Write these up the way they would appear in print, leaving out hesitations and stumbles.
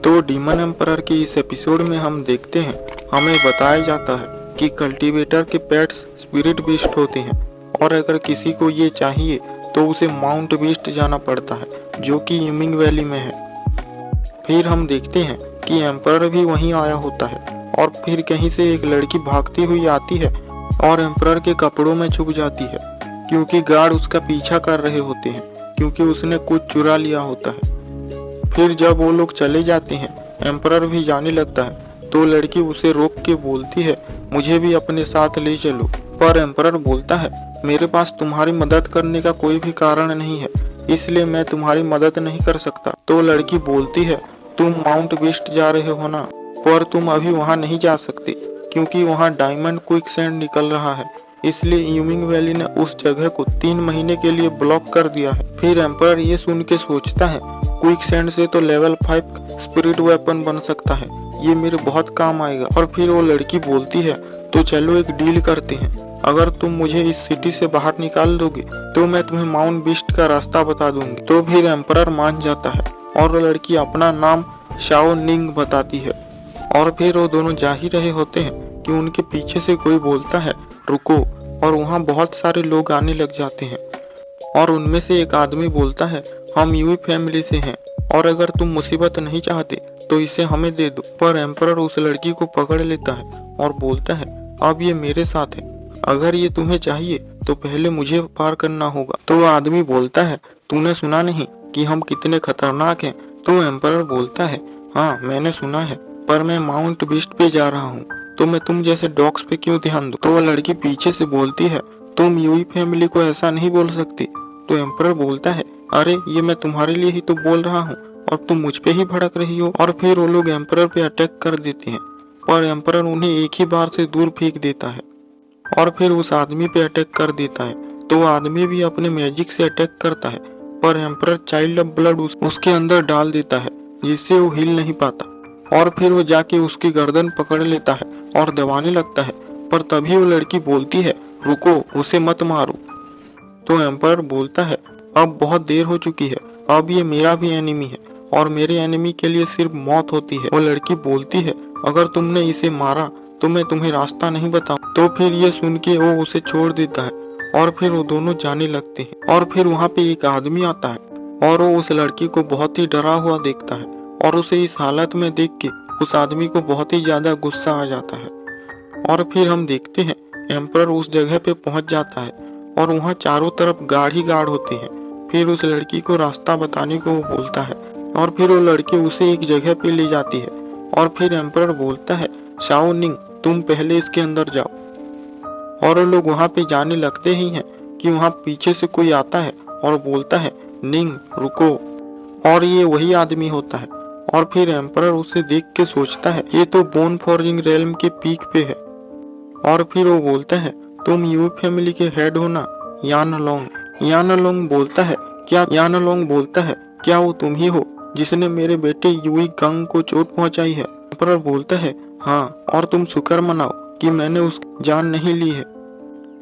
तो demon emperor के इस एपिसोड में हम देखते हैं, हमें बताया जाता है कि कल्टीवेटर के पेट्स स्पिरिट बीस्ट होते हैं और अगर किसी को ये चाहिए तो उसे माउंट बीस्ट जाना पड़ता है जो कि यूमिंग वैली में है। फिर हम देखते हैं कि एम्परर भी वहीं आया होता है और फिर कहीं से एक लड़की भागती हुई आती है और एम्परर के कपड़ों में छुप जाती है क्योंकि गार्ड उसका पीछा कर रहे होते हैं क्योंकि उसने कुछ चुरा लिया होता है। फिर जब वो लोग चले जाते हैं, एम्परर भी जाने लगता है तो लड़की उसे रोक के बोलती है, मुझे भी अपने साथ ले चलो। पर एम्परर बोलता है, मेरे पास तुम्हारी मदद करने का कोई भी कारण नहीं है, इसलिए मैं तुम्हारी मदद नहीं कर सकता। तो लड़की बोलती है, तुम माउंट बीस्ट जा रहे हो ना, पर तुम अभी वहाँ नहीं जा सकते क्योंकि वहाँ डायमंड क्विक सैंड निकल रहा है, इसलिए यूमिंग वैली ने उस जगह को 3 महीने के लिए ब्लॉक कर दिया है। फिर एम्परर ये सुन के सोचता है, क्विक सैंड से तो लेवल 5 स्पिरिट वेपन बन सकता है, ये मेरे बहुत काम आएगा। और फिर वो लड़की बोलती है, तो चलो एक डील करते हैं, अगर तुम मुझे इस सिटी से बाहर निकाल दोगे तो मैं तुम्हें माउंट बीस्ट का रास्ता बता दूंगी। तो फिर एम्परर मान जाता है और वो लड़की अपना नाम शाओ निंग बताती है। और फिर वो दोनों जा ही रहे होते हैं कि उनके पीछे से कोई बोलता है, रुको, और वहाँ बहुत सारे लोग आने लग जाते हैं और उनमें से एक आदमी बोलता है, हम यूई फैमिली से हैं और अगर तुम मुसीबत नहीं चाहते तो इसे हमें दे दो। पर एम्परर उस लड़की को पकड़ लेता है और बोलता है, अब ये मेरे साथ है, अगर ये तुम्हें चाहिए तो पहले मुझे पार करना होगा। तो आदमी बोलता है, तूने सुना नहीं कि हम कितने खतरनाक हैं? तो एम्परर बोलता है, हाँ मैंने सुना है, पर मैं माउंट बीस्ट पे जा रहा हूँ तो मैं तुम जैसे डॉग्स पे क्यों ध्यान दूं? तो वह लड़की पीछे से बोलती है, तुम यूई फैमिली को ऐसा नहीं बोल सकती। तो एम्परर बोलता है, अरे ये मैं तुम्हारे लिए ही तो बोल रहा हूँ और तुम मुझ पे ही भड़क रही हो। और फिर वो लोग एम्परर पे अटैक कर देते हैं पर एम्परर उन्हें एक ही बार से दूर फेंक देता है और फिर उस आदमी पे अटैक कर देता है। तो वो आदमी भी अपने मैजिक से अटैक करता है पर एम्परर चाइल्ड ऑफ ब्लड उसके अंदर डाल देता है जिससे वो हिल नहीं पाता। और फिर वो जाके उसकी गर्दन पकड़ लेता है और दबाने लगता है, पर तभी वो लड़की बोलती है, रुको, उसे मत मारो। तो एम्परर बोलता है, अब बहुत देर हो चुकी है, अब ये मेरा भी एनिमी है और मेरे एनिमी के लिए सिर्फ मौत होती है। वो लड़की बोलती है, अगर तुमने इसे मारा तो मैं तुम्हें रास्ता नहीं बताऊं। तो फिर ये सुन के वो उसे छोड़ देता है और फिर वो दोनों जाने लगते हैं। और फिर वहाँ पे एक आदमी आता है और वो उस लड़की को बहुत ही डरा हुआ देखता है और उसे इस हालत में देख के उस आदमी को बहुत ही ज्यादा गुस्सा आ जाता है। और फिर हम देखते हैं एम्परर उस जगह पे पहुंच जाता है और वहाँ चारों तरफ गार्ड ही गार्ड होते हैं। फिर उस लड़की को रास्ता बताने को वो बोलता है और फिर वो लड़की उसे एक जगह पे ले जाती है और फिर एम्परर बोलता है, शाओ निंग, तुम पहले इसके अंदर जाओ। और वो लोग वहाँ पे जाने लगते ही हैं कि वहाँ पीछे से कोई आता है और बोलता है, निंग रुको। और ये वही आदमी होता है और फिर एम्परर उसे देख के सोचता है, ये तो बोन फॉर्जिंग रेल्म के पीक पे है। और फिर वो बोलता है, तुम यूई फैमिली के हेड हो ना, यानलोंग। यानलोंग बोलता है, क्या वो तुम ही हो जिसने मेरे बेटे यूई गंग को चोट पहुंचाई है? एम्परर बोलता है, हाँ, और तुम शुक्र मनाओ कि मैंने उसकी जान नहीं ली है।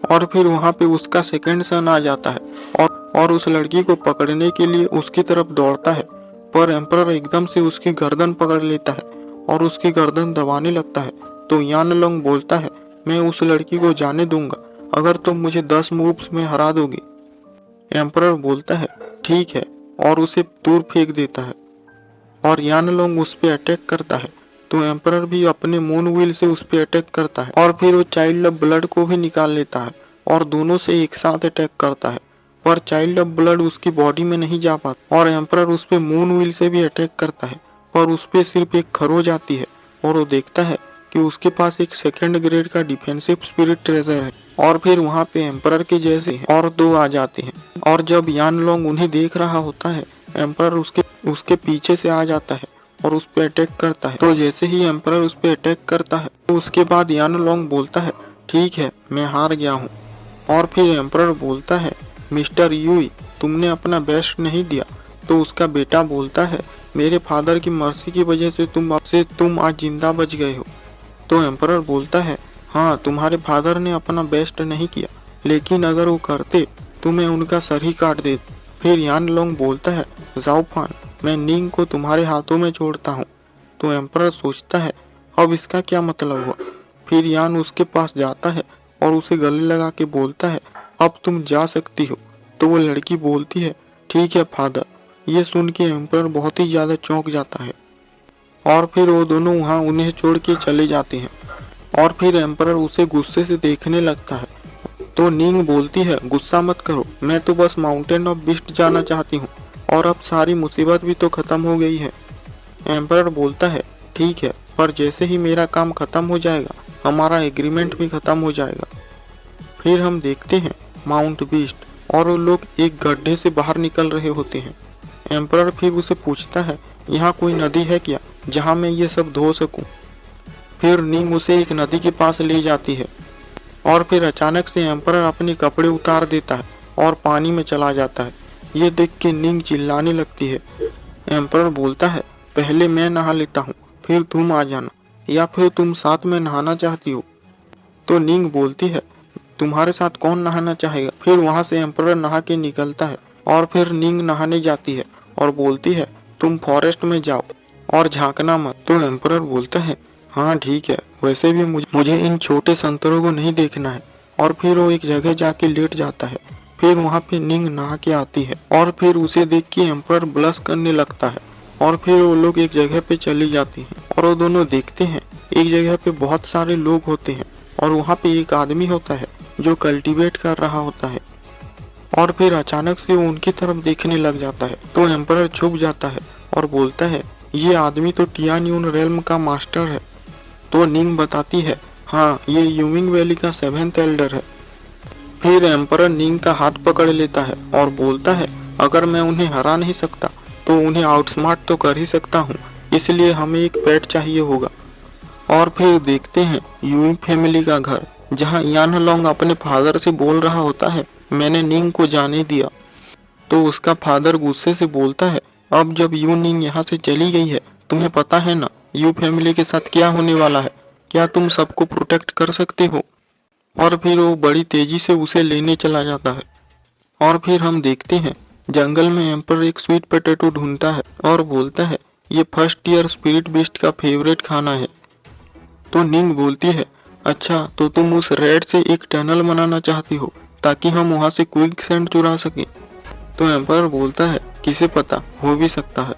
और फिर वहाँ पे उसका सेकंड सन आ जाता है और उस लड़की को पकड़ने के लिए उसकी तरफ दौड़ता है पर एम्परर एकदम से उसकी गर्दन पकड़ लेता है और उसकी गर्दन दबाने लगता है। तो यानलोंग बोलता है, मैं उस लड़की को जाने दूंगा अगर तुम मुझे 10 मूव्स में हरा दोगे। एम्परर बोलता है, ठीक है, और उसे दूर फेंक देता है और यानलोंग उस पर अटैक करता है। तो एम्परर भी अपने मून व्हील से उस पर अटैक करता है और फिर वो चाइल्ड ऑफ ब्लड को भी निकाल लेता है और दोनों से एक साथ अटैक करता है पर चाइल्ड ऑफ ब्लड उसकी बॉडी में नहीं जा पाता। और एम्परर उस पे मून व्हील से भी अटैक करता है पर उस पे सिर्फ एक खरोच आती है और वो देखता है कि उसके पास एक सेकंड ग्रेड का डिफेंसिव स्पिरिट ट्रेजर है। और फिर वहाँ पे एम्परर के जैसे और 2 आ जाते हैं और जब यानलोंग उन्हें देख रहा होता है, एम्परर उसके पीछे से आ जाता है और उस पे अटैक करता है। तो जैसे ही एम्परर उस पे अटैक करता है तो उसके बाद यानलोंग बोलता है, ठीक है, मैं हार गया हूँ। और फिर एम्परर बोलता है, मिस्टर यूई, तुमने अपना बेस्ट नहीं दिया। तो उसका बेटा बोलता है, मेरे फादर की मर्सी की वजह से तुम आज जिंदा बच गए हो। तो एम्परर बोलता है, हाँ, तुम्हारे फादर ने अपना बेस्ट नहीं किया, लेकिन अगर वो करते तो मैं उनका सर ही काट देता। फिर यानलोंग बोलता है, जाओ फान, मैं निंग को तुम्हारे हाथों में छोड़ता हूँ। तो एम्परर सोचता है अब इसका क्या मतलब हुआ। फिर यान उसके पास जाता है और उसे गले लगा के बोलता है अब तुम जा सकती हो। तो वो लड़की बोलती है ठीक है फादर। ये सुन के एम्परर बहुत ही ज़्यादा चौंक जाता है और फिर वो दोनों वहाँ उन्हें छोड़ के चले जाते हैं। और फिर एम्परर उसे गुस्से से देखने लगता है। तो निंग बोलती है गुस्सा मत करो, मैं तो बस माउंटेन ऑफ बीस्ट जाना चाहती हूँ और अब सारी मुसीबत भी तो ख़त्म हो गई है। एम्परर बोलता है ठीक है, पर जैसे ही मेरा काम ख़त्म हो जाएगा हमारा एग्रीमेंट भी ख़त्म हो जाएगा। फिर हम देखते हैं माउंट बीस्ट और वो लोग एक गड्ढे से बाहर निकल रहे होते हैं। एम्परर फिर उसे पूछता है यहाँ कोई नदी है क्या जहाँ मैं ये सब धो सकूँ। फिर निंग उसे एक नदी के पास ले जाती है और फिर अचानक से एम्परर अपने कपड़े उतार देता है और पानी में चला जाता है। ये देख के निंग चिल्लाने लगती है। एम्परर बोलता है पहले मैं नहा लेता हूँ फिर तुम आ जाना, या फिर तुम साथ में नहाना चाहती हो। तो निंग बोलती है तुम्हारे साथ कौन नहाना चाहेगा। फिर वहाँ से एम्परर नहा के निकलता है और फिर निंग नहाने जाती है और बोलती है तुम फॉरेस्ट में जाओ और झांकना मत। तो एम्परर बोलता है हाँ ठीक है, वैसे भी मुझे इन छोटे संतरों को नहीं देखना है। और फिर वो एक जगह जाके लेट जाता है। फिर वहाँ पे निंग नहा के आती है और फिर उसे देख के एम्परर ब्लश करने लगता है और फिर वो लोग एक जगह पे चली जाती हैं और वो दोनों देखते हैं एक जगह पे बहुत सारे लोग होते हैं और वहाँ पे एक आदमी होता है जो कल्टीवेट कर रहा होता है। और फिर अचानक से वो उनकी तरफ देखने लग जाता है। तो एम्परर छुप जाता है और बोलता है ये आदमी तो टियान्यून रेल्म का मास्टर है। तो निंग बताती है हाँ ये यूमिंग वैली का 7th एल्डर है। फिर एम्परर निंग का हाथ पकड़ लेता है और बोलता है अगर मैं उन्हें हरा नहीं सकता तो उन्हें आउटस्मार्ट तो कर ही सकता हूँ, इसलिए हमें एक पेट चाहिए होगा। और फिर देखते हैं यूई फैमिली का घर जहाँ यान लोंग अपने फादर से बोल रहा होता है मैंने निंग को जाने दिया। तो उसका फादर गुस्से से बोलता है अब जब यू निंग यहाँ से चली गई है तुम्हें पता है ना यू फैमिली के साथ क्या होने वाला है, क्या तुम सबको प्रोटेक्ट कर सकते हो। और फिर वो बड़ी तेजी से उसे लेने चला जाता है। और फिर हम देखते हैं जंगल में एम्परर एक स्वीट पोटैटो ढूंढता है और बोलता है ये फर्स्ट ईयर स्पिरिट बीस्ट का फेवरेट खाना है। तो निंग बोलती है अच्छा तो तुम उस रेड से एक टनल बनाना चाहती हो ताकि हम वहाँ से क्विक सैंड चुरा सकें। तो एम्परर बोलता है किसे पता, हो भी सकता है।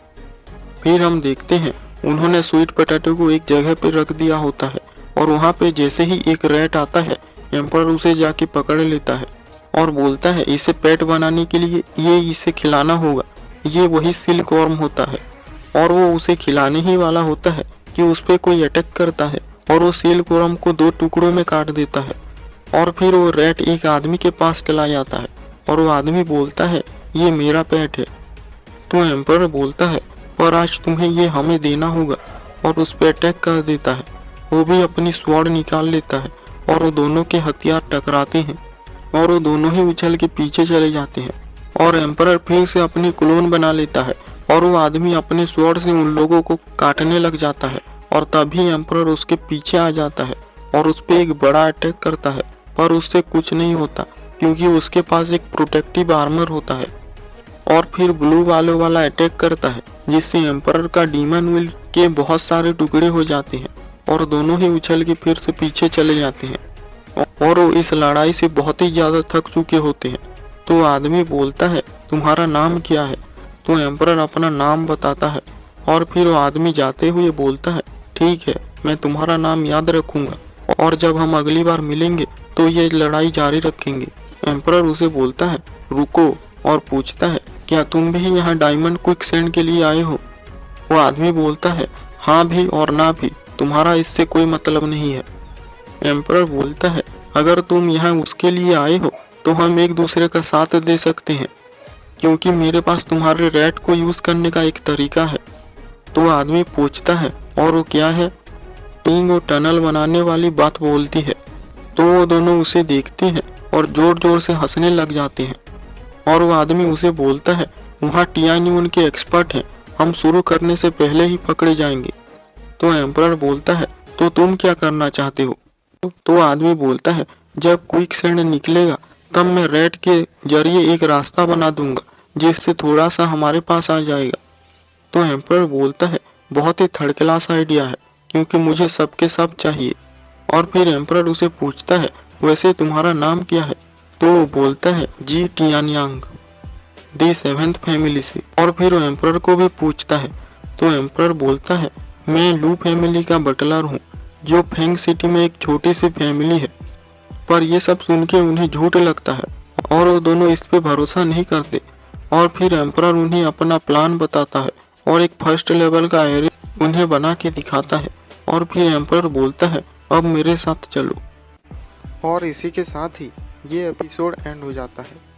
फिर हम देखते हैं उन्होंने स्वीट पोटैटो को एक जगह पर रख दिया होता है और वहाँ पे जैसे ही एक रैट आता है एम्परर उसे जाके पकड़ लेता है और बोलता है इसे पेट बनाने के लिए ये इसे खिलाना होगा। ये वही सिल्क वर्म होता है और वो उसे खिलाने ही वाला होता है कि उस पर कोई अटैक करता है और वो सिल्क वर्म को 2 टुकड़ों में काट देता है। और फिर वो रैट एक आदमी के पास चला जाता है और वो आदमी बोलता है ये मेरा पेट है। तो एम्परर बोलता है पर आज तुम्हें ये हमें देना होगा और उस पर अटैक कर देता है। वो भी अपनी स्वॉर्ड निकाल लेता है और वो दोनों के हथियार टकराते हैं और वो दोनों ही उछल के पीछे चले जाते हैं। और एम्परर फिर से अपनी क्लोन बना लेता है और वो आदमी अपने स्वॉर्ड से उन लोगों को काटने लग जाता है और तभी एम्परर उसके पीछे आ जाता है और उस पर एक बड़ा अटैक करता है, पर उससे कुछ नहीं होता क्योंकि उसके पास एक प्रोटेक्टिव आर्मर होता है। और फिर ब्लू वालों वाला अटैक करता है जिससे एम्परर का डीमन व्हील के बहुत सारे टुकड़े हो जाते हैं और दोनों ही उछल के फिर से पीछे चले जाते हैं और वो इस लड़ाई से बहुत ही ज़्यादा थक चुके होते हैं। तो आदमी बोलता है तुम्हारा नाम क्या है। तो एम्परर अपना नाम बताता है और फिर वो आदमी जाते हुए बोलता है ठीक है मैं तुम्हारा नाम याद रखूंगा और जब हम अगली बार मिलेंगे तो ये लड़ाई जारी रखेंगे। एम्परर उसे बोलता है रुको और पूछता है क्या तुम भी यहाँ डायमंड क्विक सैंड के लिए आए हो। वो आदमी बोलता है हाँ भी और ना भी, तुम्हारा इससे कोई मतलब नहीं है। एम्परर बोलता है अगर तुम यहाँ उसके लिए आए हो तो हम एक दूसरे का साथ दे सकते हैं क्योंकि मेरे पास तुम्हारे रैट को यूज़ करने का एक तरीका है। तो आदमी पूछता है और वो क्या है। टिंग वो टनल बनाने वाली बात बोलती है। तो वो दोनों उसे देखते हैं और जोर जोर से हंसने लग जाते हैं और वो आदमी उसे बोलता है वहाँ टियान्यून के एक्सपर्ट हैं, हम शुरू करने से पहले ही पकड़े जाएंगे। तो एम्परर बोलता है तो तुम क्या करना चाहते हो। तो आदमी बोलता है जब क्विक सैंड निकलेगा तब मैं रैट के जरिए एक रास्ता बना दूंगा जिससे थोड़ा सा हमारे पास आ जाएगा। तो एम्परर बोलता है बहुत ही थर्ड क्लास आइडिया है, क्योंकि मुझे सबके सब चाहिए। और फिर एम्परर उसे पूछता है, वैसे तुम्हारा नाम क्या है? तो वो बोलता है, जी टियानयांग, दी सेवेंथ फैमिली से। और फिर वो एम्परर को भी पूछता है, तो एम्परर बोलता है, मैं लू फैमिली का बटलर हूँ, जो फेंग सिटी में एक छोटी सी फैमिली है। पर ये सब सुन के उन्हें झूठ लगता है और वो दोनों इस पे भरोसा नहीं करते। और फिर एम्परर उन्हें अपना प्लान बताता है और एक फर्स्ट लेवल का एरे उन्हें बना के दिखाता है। और फिर एम्परर बोलता है, अब मेरे साथ चलो। और इसी के साथ ही ये एपिसोड एंड हो जाता है।